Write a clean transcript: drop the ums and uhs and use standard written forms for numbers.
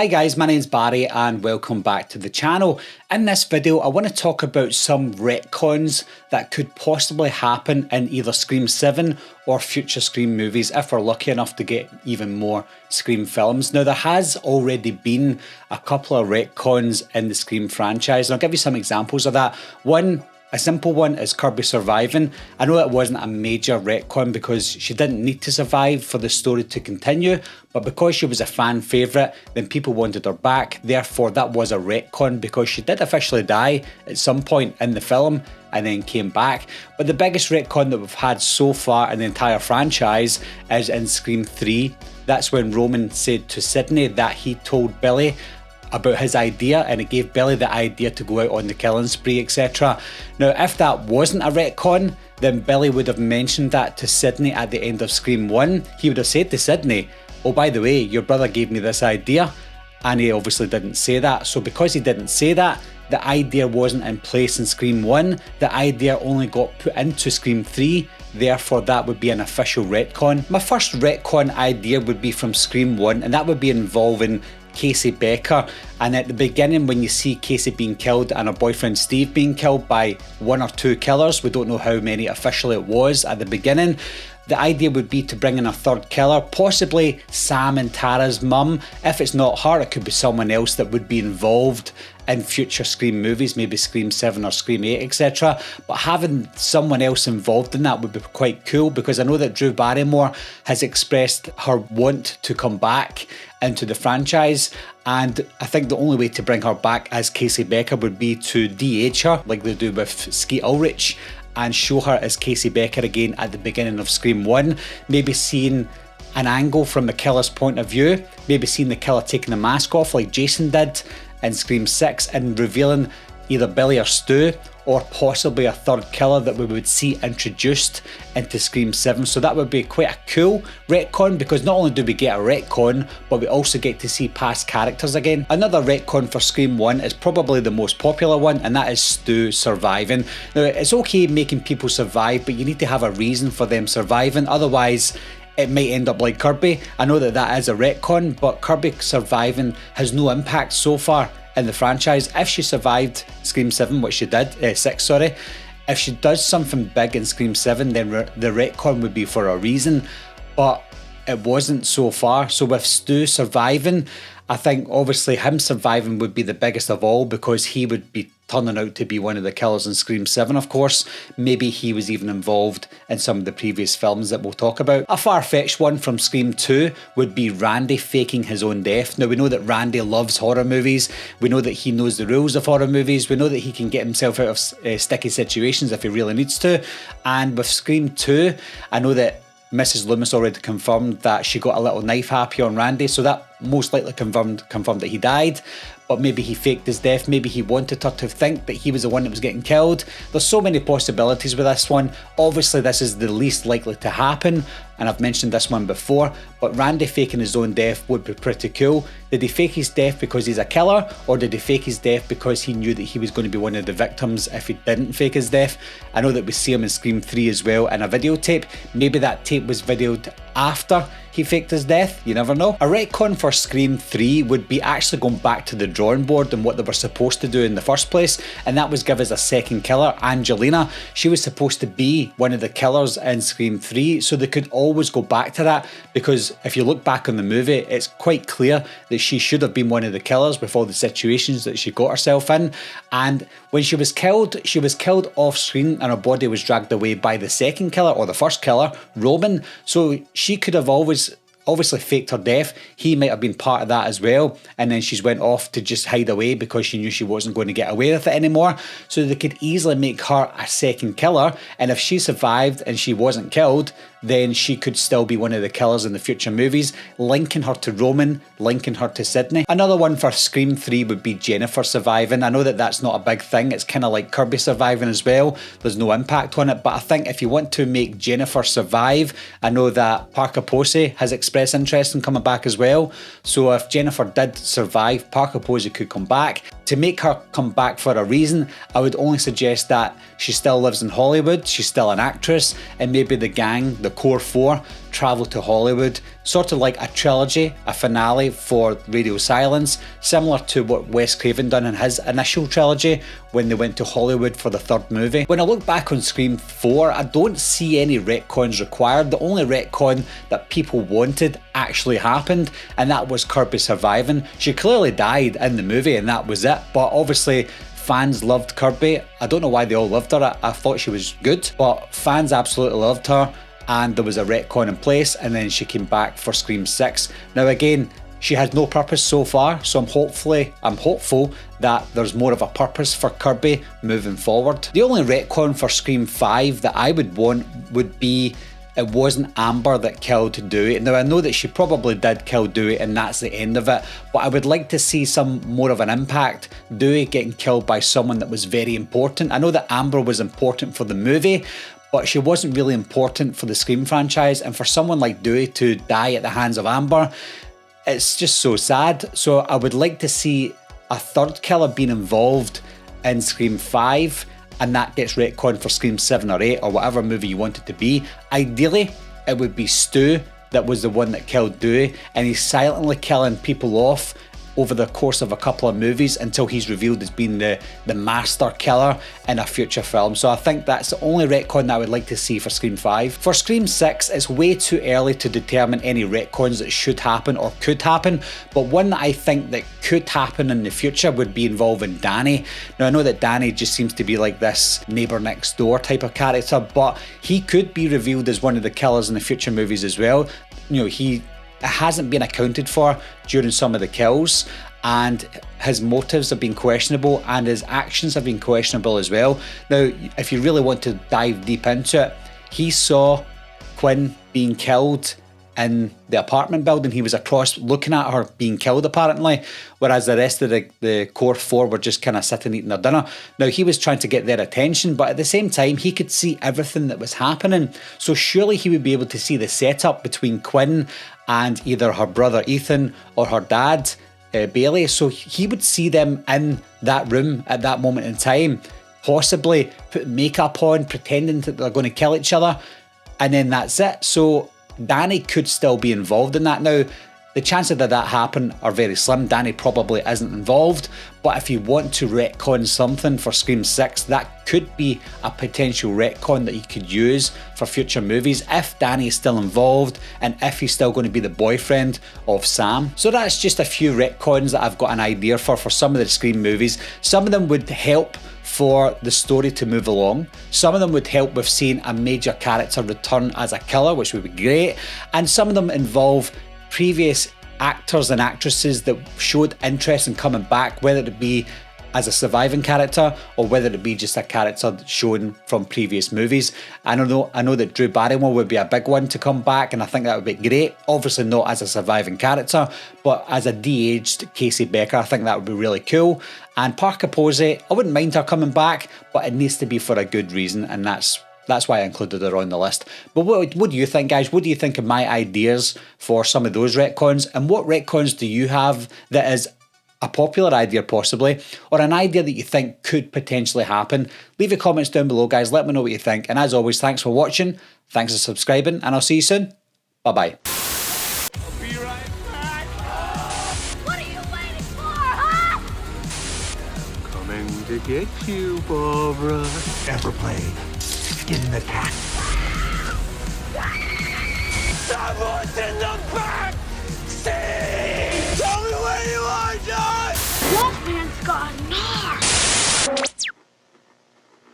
Hi guys, my name's Barry and welcome back to the channel. In this video I want to talk about some retcons that could possibly happen in either Scream 7 or future Scream movies if we're lucky enough to get even more Scream films. Now there has already been a couple of retcons in the Scream franchise and I'll give you some examples of that. A simple one is Kirby surviving. I know it wasn't a major retcon because she didn't need to survive for the story to continue, but because she was a fan favourite, then people wanted her back. Therefore, that was a retcon because she did officially die at some point in the film and then came back. But the biggest retcon that we've had so far in the entire franchise is in Scream 3. That's when Roman said to Sidney that he told Billy about his idea and it gave Billy the idea to go out on the killing spree, etc. Now, if that wasn't a retcon, then Billy would have mentioned that to Sidney at the end of Scream 1. He would have said to Sidney, oh, by the way, your brother gave me this idea, and he obviously didn't say that. So because he didn't say that, the idea wasn't in place in Scream 1, the idea only got put into Scream 3, therefore that would be an official retcon. My first retcon idea would be from Scream 1, and that would be involving Casey Becker. And at the beginning, when you see Casey being killed and her boyfriend Steve being killed by one or two killers, we don't know how many officially it was at the beginning, the idea would be to bring in a third killer, possibly Sam and Tara's mum. If it's not her, it could be someone else that would be involved in future Scream movies, maybe Scream 7 or Scream 8, etc. But having someone else involved in that would be quite cool, because I know that Drew Barrymore has expressed her want to come back into the franchise, and I think the only way to bring her back as Casey Becker would be to de-age her like they do with Skeet Ulrich and show her as Casey Becker again at the beginning of Scream 1, maybe seeing an angle from the killer's point of view, maybe seeing the killer taking the mask off like Jason did in Scream 6 and revealing either Billy or Stu, or possibly a third killer that we would see introduced into Scream 7. So that would be quite a cool retcon, because not only do we get a retcon, but we also get to see past characters again. Another retcon for Scream 1 is probably the most popular one, and that is Stu surviving. Now, it's okay making people survive, but you need to have a reason for them surviving, otherwise it might end up like Kirby. I know that that is a retcon, but Kirby surviving has no impact so far in the franchise. If she survived Scream 7, which she did, 6 sorry, if she does something big in Scream 7, then the retcon would be for a reason, but it wasn't so far. So with Stu surviving, I think obviously him surviving would be the biggest of all, because he would be turning out to be one of the killers in Scream 7, of course. Maybe he was even involved in some of the previous films that we'll talk about. A far-fetched one from Scream 2 would be Randy faking his own death. Now, we know that Randy loves horror movies. We know that he knows the rules of horror movies. We know that he can get himself out of sticky situations if he really needs to. And with Scream 2, I know that Mrs. Loomis already confirmed that she got a little knife happy on Randy, so that most likely confirmed that he died. But maybe he faked his death, maybe he wanted her to think that he was the one that was getting killed. There's so many possibilities with this one. Obviously this is the least likely to happen, and I've mentioned this one before, but Randy faking his own death would be pretty cool. Did he fake his death because he's a killer, or did he fake his death because he knew that he was going to be one of the victims if he didn't fake his death? I know that we see him in Scream 3 as well in a videotape. Maybe that tape was videoed after he faked his death, you never know. A retcon for Scream 3 would be actually going back to the drawing board and what they were supposed to do in the first place, and that was give us a second killer, Angelina. She was supposed to be one of the killers in Scream 3, so they could always go back to that, because if you look back on the movie, it's quite clear that she should have been one of the killers with all the situations that she got herself in. And when she was killed off screen and her body was dragged away by the second killer, or the first killer, Roman, so she could have obviously faked her death. He might have been part of that as well, and then she's went off to just hide away because she knew she wasn't going to get away with it anymore. So they could easily make her a second killer, and if she survived and she wasn't killed, then she could still be one of the killers in the future movies, linking her to Roman, linking her to Sidney. Another one for Scream 3 would be Jennifer surviving. I know that that's not a big thing, it's kind of like Kirby surviving as well, there's no impact on it, but I think if you want to make Jennifer survive, I know that Parker Posey has expressed interest in coming back as well, so if Jennifer did survive, Parker Posey could come back. To make her come back for a reason, I would only suggest that she still lives in Hollywood, she's still an actress, and maybe the gang, the core four travel to Hollywood, sort of like a trilogy, a finale for Radio Silence, similar to what Wes Craven done in his initial trilogy when they went to Hollywood for the third movie. When I look back on Scream 4, I don't see any retcons required. The only retcon that people wanted actually happened, and that was Kirby surviving. She clearly died in the movie and that was it, but obviously fans loved Kirby. I don't know why they all loved her. I thought she was good, but fans absolutely loved her, and there was a retcon in place, and then she came back for Scream 6. Now again, she has no purpose so far, so I'm hopeful that there's more of a purpose for Kirby moving forward. The only retcon for Scream 5 that I would want would be it wasn't Amber that killed Dewey. Now I know that she probably did kill Dewey and that's the end of it, but I would like to see some more of an impact. Dewey getting killed by someone that was very important. I know that Amber was important for the movie, but she wasn't really important for the Scream franchise, and for someone like Dewey to die at the hands of Amber, it's just so sad. So I would like to see a third killer being involved in Scream 5, and that gets retconned for Scream 7 or 8 or whatever movie you want it to be. Ideally, it would be Stu that was the one that killed Dewey, and he's silently killing people off over the course of a couple of movies until he's revealed as being the master killer in a future film. So I think that's the only retcon that I would like to see for Scream 5. For Scream 6, it's way too early to determine any retcons that should happen or could happen, but one that I think that could happen in the future would be involving Danny. Now I know that Danny just seems to be like this neighbour next door type of character, but he could be revealed as one of the killers in the future movies as well. You know, it hasn't been accounted for during some of the kills, and his motives have been questionable and his actions have been questionable as well. Now, if you really want to dive deep into it, he saw Quinn being killed in the apartment building. He was across looking at her being killed apparently, whereas the rest of the core four were just kind of sitting eating their dinner. Now he was trying to get their attention, but at the same time he could see everything that was happening, so surely he would be able to see the setup between Quinn and either her brother Ethan or her dad Bailey. So he would see them in that room at that moment in time, possibly put makeup on, pretending that they're going to kill each other, and then that's it. So Danny could still be involved in that. Now, the chances that happen are very slim. Danny probably isn't involved, but if you want to retcon something for Scream 6, that could be a potential retcon that you could use for future movies if Danny is still involved and if he's still going to be the boyfriend of Sam. So that's just a few retcons that I've got an idea for some of the Scream movies. Some of them would help for the story to move along. Some of them would help with seeing a major character return as a killer, which would be great. And some of them involve previous actors and actresses that showed interest in coming back, whether it be as a surviving character or whether it be just a character shown from previous movies. I know that Drew Barrymore would be a big one to come back, and I think that would be great. Obviously not as a surviving character, but as a de-aged Casey Becker, I think that would be really cool. And Parker Posey, I wouldn't mind her coming back, but it needs to be for a good reason, and that's why I included her on the list. But what do you think, guys? What do you think of my ideas for some of those retcons? And what retcons do you have that is a popular idea possibly, or an idea that you think could potentially happen? Leave your comments down below, guys. Let me know what you think. And as always, thanks for watching. Thanks for subscribing, and I'll see you soon. Bye-bye. I'll be right back. What are you waiting for, huh? Coming to get you, Barbara. Ever played Skin the Cat? Someone's in the back! See